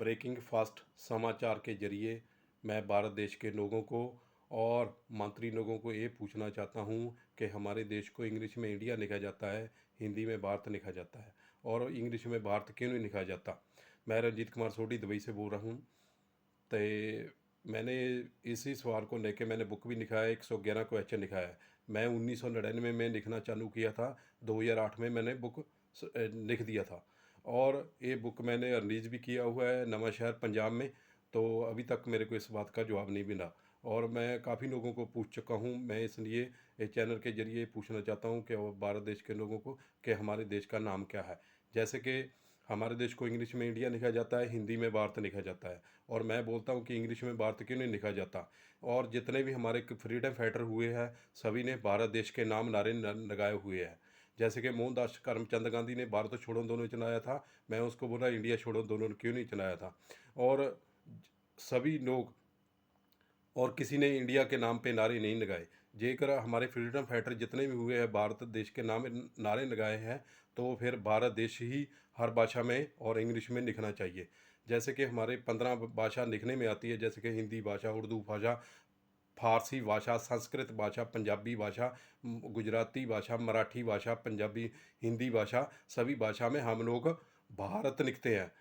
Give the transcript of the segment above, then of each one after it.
Breaking fast समाचार के ज़रिए मैं भारत देश के लोगों को और मंत्री लोगों को ये पूछना चाहता हूँ कि हमारे देश को इंग्लिश में इंडिया लिखा जाता है, हिंदी में भारत लिखा जाता है और इंग्लिश में भारत क्यों नहीं लिखा जाता। मैं रंजीत कुमार सोढ़ी दुबई से बोल रहा हूँ। तो मैंने इसी सवाल को लेके मैंने बुक भी लिखा है, 111 क्वेश्चन लिखा है। मैं 1999 में लिखना चालू किया था, 2008 में मैंने बुक लिख दिया था और ये बुक मैंने रिलीज़ भी किया हुआ है नवां शहर पंजाब में। तो अभी तक मेरे को इस बात का जवाब नहीं मिला और मैं काफ़ी लोगों को पूछ चुका हूँ। मैं इसलिए इस चैनल के ज़रिए पूछना चाहता हूँ कि वो भारत देश के लोगों को कि हमारे देश का नाम क्या है। जैसे कि हमारे देश को इंग्लिश में इंडिया लिखा जाता है, हिंदी में भारत लिखा जाता है और मैं बोलता हूँ कि इंग्लिश में भारत क्यों नहीं लिखा जाता। और जितने भी हमारे फ्रीडम फाइटर हुए हैं सभी ने भारत देश के नाम नारे लगाए हुए हैं। जैसे कि मोहनदास करमचंद गांधी ने भारत छोड़ो आंदोलन चलाया था, मैं उसको बोला इंडिया छोड़ो आंदोलन क्यों नहीं चलाया था। और सभी लोग और किसी ने इंडिया के नाम पे नारे नहीं लगाए। जेकर हमारे फ्रीडम फाइटर जितने भी हुए हैं भारत देश के नाम नारे लगाए हैं तो फिर भारत देश ही हर भाषा में और इंग्लिश में लिखना चाहिए। जैसे कि हमारे 15 भाषा लिखने में आती है, जैसे कि हिंदी भाषा, उर्दू भाषा, फारसी भाषा, संस्कृत भाषा, पंजाबी भाषा, गुजराती भाषा, मराठी भाषा, पंजाबी, हिंदी भाषा, सभी भाषा में हम लोग भारत लिखते हैं।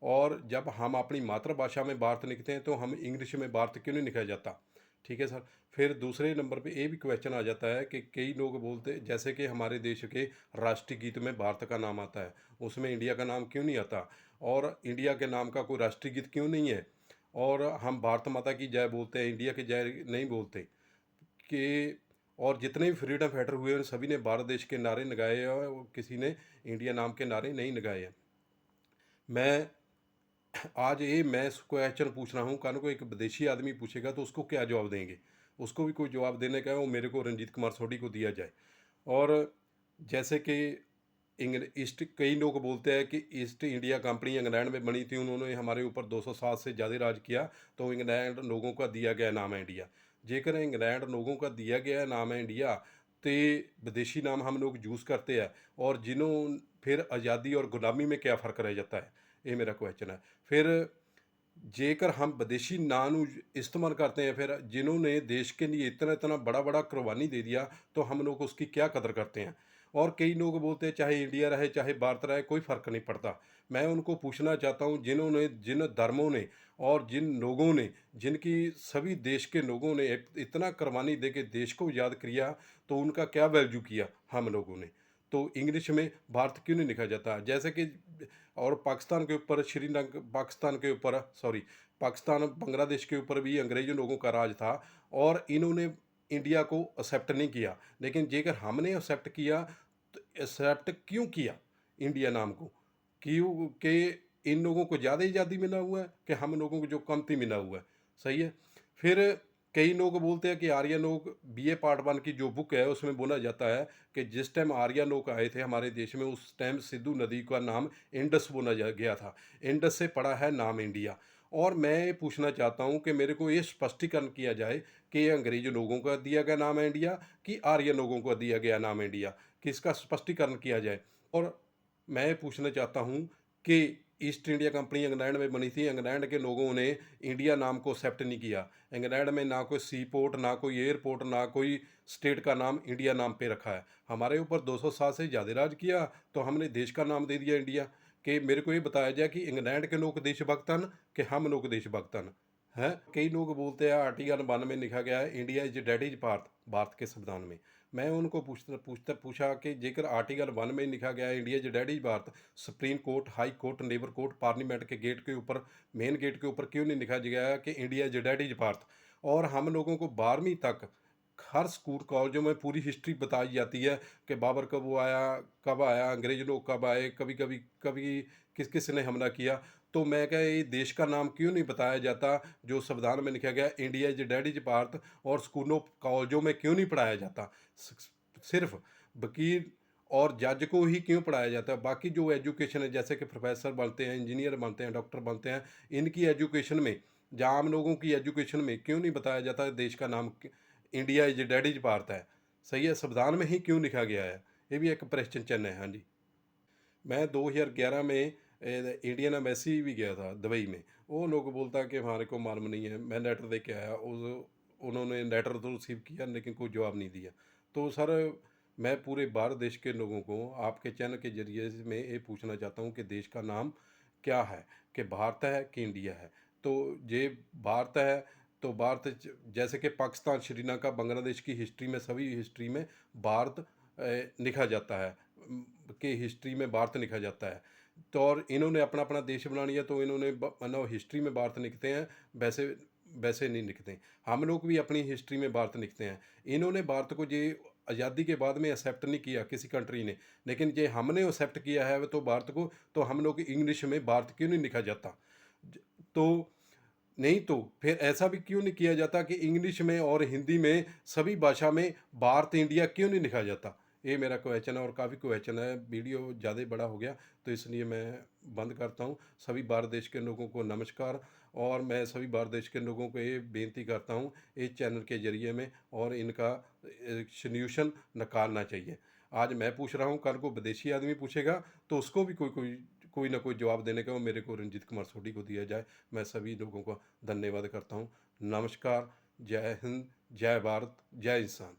और जब हम अपनी मातृभाषा में भारत लिखते हैं तो हम इंग्लिश में भारत क्यों नहीं लिखा जाता। ठीक है सर। फिर दूसरे नंबर पे ये भी क्वेश्चन आ जाता है कि कई लोग बोलते जैसे कि हमारे देश के राष्ट्रीय गीत में भारत का नाम आता है, उसमें इंडिया का नाम क्यों नहीं आता। और इंडिया के नाम का कोई राष्ट्रीय गीत क्यों नहीं है। और हम भारत माता की जय बोलते हैं, इंडिया की जय नहीं बोलते कि। और जितने भी फ्रीडम फाइटर हुए हैं सभी ने भारत देश के नारे लगाए हैं और किसी ने इंडिया नाम के नारे नहीं लगाए हैं। मैं आज ये मैं क्वेश्चन पूछ रहा हूँ, कल को एक विदेशी आदमी पूछेगा तो उसको क्या जवाब देंगे। उसको भी कोई जवाब देने का है वो मेरे को रंजीत कुमार सोढ़ी को दिया जाए। और जैसे कि ईस्ट कई लोग बोलते हैं कि ईस्ट इंडिया कंपनी इंग्लैंड में बनी थी, उन्होंने हमारे ऊपर 200 साल से ज़्यादा राज किया, तो इंग्लैंड लोगों का दिया गया नाम है इंडिया। जेकर इंग्लैंड लोगों का दिया गया नाम है इंडिया तो विदेशी नाम हम लोग यूज़ करते हैं और जिन्हों फिर आज़ादी और गुलामी में क्या फ़र्क रह जाता है, ये मेरा क्वेश्चन है। फिर जेकर हम विदेशी नाम इस्तेमाल करते हैं, फिर जिन्होंने देश के लिए इतना इतना बड़ा बड़ा कुर्बानी दे दिया तो हम लोग उसकी क्या कदर करते हैं। और कई लोग बोलते हैं चाहे इंडिया रहे चाहे भारत रहे कोई फ़र्क नहीं पड़ता। मैं उनको पूछना चाहता हूँ जिन्होंने जिन धर्मों ने और जिन लोगों ने जिनकी सभी देश के लोगों ने इतना कुर्बानी दे के देश को याद किया तो उनका क्या वैल्यू किया हम लोगों ने। तो इंग्लिश में भारत क्यों नहीं लिखा जाता जैसे कि। और पाकिस्तान के ऊपर श्रीलंका पाकिस्तान के ऊपर सॉरी पाकिस्तान बांग्लादेश के ऊपर भी अंग्रेज़ों लोगों का राज था और इन्होंने इंडिया को एक्सेप्ट नहीं किया। लेकिन जेकर हमने एक्सेप्ट किया तो एक्सेप्ट क्यों किया इंडिया नाम को, क्यों कि इन लोगों को ज़्यादा आज़ादी मिला हुआ है कि हम लोगों को जो कमती मिला हुआ है। सही है। फिर कई लोग बोलते हैं कि आर्य लोग बीए पार्ट 1 की जो बुक है उसमें बोला जाता है कि जिस टाइम आर्य लोग आए थे हमारे देश में उस टाइम सिंधु नदी का नाम इंडस बोला गया था। इंडस से पड़ा है नाम इंडिया। और मैं ये पूछना चाहता हूँ कि मेरे को ये स्पष्टीकरण किया जाए कि ये अंग्रेज लोगों का दिया गया नाम है इंडिया कि आर्य लोगों को दिया गया नाम है इंडिया, किसका स्पष्टीकरण किया जाए। और मैं पूछना चाहता हूँ कि ईस्ट इंडिया कंपनी इंग्लैंड में बनी थी, इंग्लैंड के लोगों ने इंडिया नाम को एक्सेप्ट नहीं किया। इंग्लैंड में ना कोई सी पोर्ट, ना कोई एयरपोर्ट, ना कोई स्टेट का नाम इंडिया नाम पे रखा है। हमारे ऊपर 200 साल से ज़्यादा राज किया तो हमने देश का नाम दे दिया इंडिया। कि मेरे को ये बताया जाए कि इंग्लैंड के लोग देशभक्त हैं कि हम लोग देशभक्त हैं। कई लोग बोलते हैं आर्टिकल 1 में लिखा गया है India is that is Bharat, Bharat के संविधान में। मैं उनको पूछा कि जेकर आर्टिकल 1 में लिखा गया है India is that is Bharat, supreme court, high court, labour court, parliament के गेट के ऊपर, मेन गेट के ऊपर क्यों नहीं लिखा गया है कि India is that is Bharat. और हम लोगों को 12वीं तक हर स्कूल कॉलेजों में पूरी हिस्ट्री बताई जाती है कि बाबर कब वो आया, कब आया, अंग्रेज लोग कब आए, कभी किस किस ने हमला किया। तो मैं क्या ये देश का नाम क्यों नहीं बताया जाता जो संविधान में लिखा गया India is that is Bharat, और स्कूलों कॉलेजों में क्यों नहीं पढ़ाया जाता। सिर्फ वकील और जज को ही क्यों पढ़ाया जाता है। बाकी जो एजुकेशन है जैसे कि प्रोफेसर बनते हैं, इंजीनियर बनते हैं, डॉक्टर बनते हैं, इनकी एजुकेशन में या आम लोगों की एजुकेशन में क्यों नहीं बताया जाता देश का नाम India is that is Bharat है। सही है, संविधान में ही क्यों लिखा गया है, ये भी एक प्रश्न चिन्ह है। हाँ जी। मैं 2011 में इंडियन एम्बेसी भी गया था दुबई में, वो लोग बोलता कि हमारे को मालूम नहीं है, मैं लेटर दे के आया, उस उन्होंने लेटर तो रिसीव किया लेकिन कोई जवाब नहीं दिया। तो सर, मैं पूरे भारत देश के लोगों को आपके चैनल के ज़रिए से मैं ये पूछना चाहता हूँ कि देश का नाम क्या है, कि भारत है कि इंडिया है। तो ये भारत है, तो भारत जैसे कि पाकिस्तान, श्रीलंका, बांग्लादेश की हिस्ट्री में, सभी हिस्ट्री में भारत लिखा जाता है, कि हिस्ट्री में भारत लिखा जाता है। तो और इन्होंने अपना अपना देश बना लिया, तो इन्होंने मतलब हिस्ट्री में भारत लिखते हैं, वैसे वैसे नहीं लिखते। हम लोग भी अपनी हिस्ट्री में भारत लिखते हैं। इन्होंने भारत को ये आज़ादी के बाद में एक्सेप्ट नहीं किया किसी कंट्री ने, लेकिन ये हमने एक्सेप्ट किया है तो भारत को, तो हम लोग इंग्लिश में भारत क्यों नहीं लिखा जाता? तो नहीं तो फिर ऐसा भी क्यों नहीं किया जाता कि इंग्लिश में और हिंदी में सभी भाषा में भारत इंडिया क्यों नहीं लिखा जाता? ये मेरा क्वेश्चन है, और काफ़ी क्वेश्चन है। वीडियो ज़्यादा बड़ा हो गया तो इसलिए मैं बंद करता हूँ। सभी भारत देश के लोगों को नमस्कार, और मैं सभी भारत देश के लोगों को ये बेनती करता हूँ इस चैनल के ज़रिए में, और इनका सल्यूशन निकालना चाहिए। आज मैं पूछ रहा हूँ, कल को विदेशी आदमी पूछेगा तो उसको भी कोई ना कोई जवाब देने का वो मेरे को रंजीत कुमार सोढी को दिया जाए। मैं सभी लोगों का धन्यवाद करता हूँ। नमस्कार, जय हिंद, जय भारत, जय इंसान।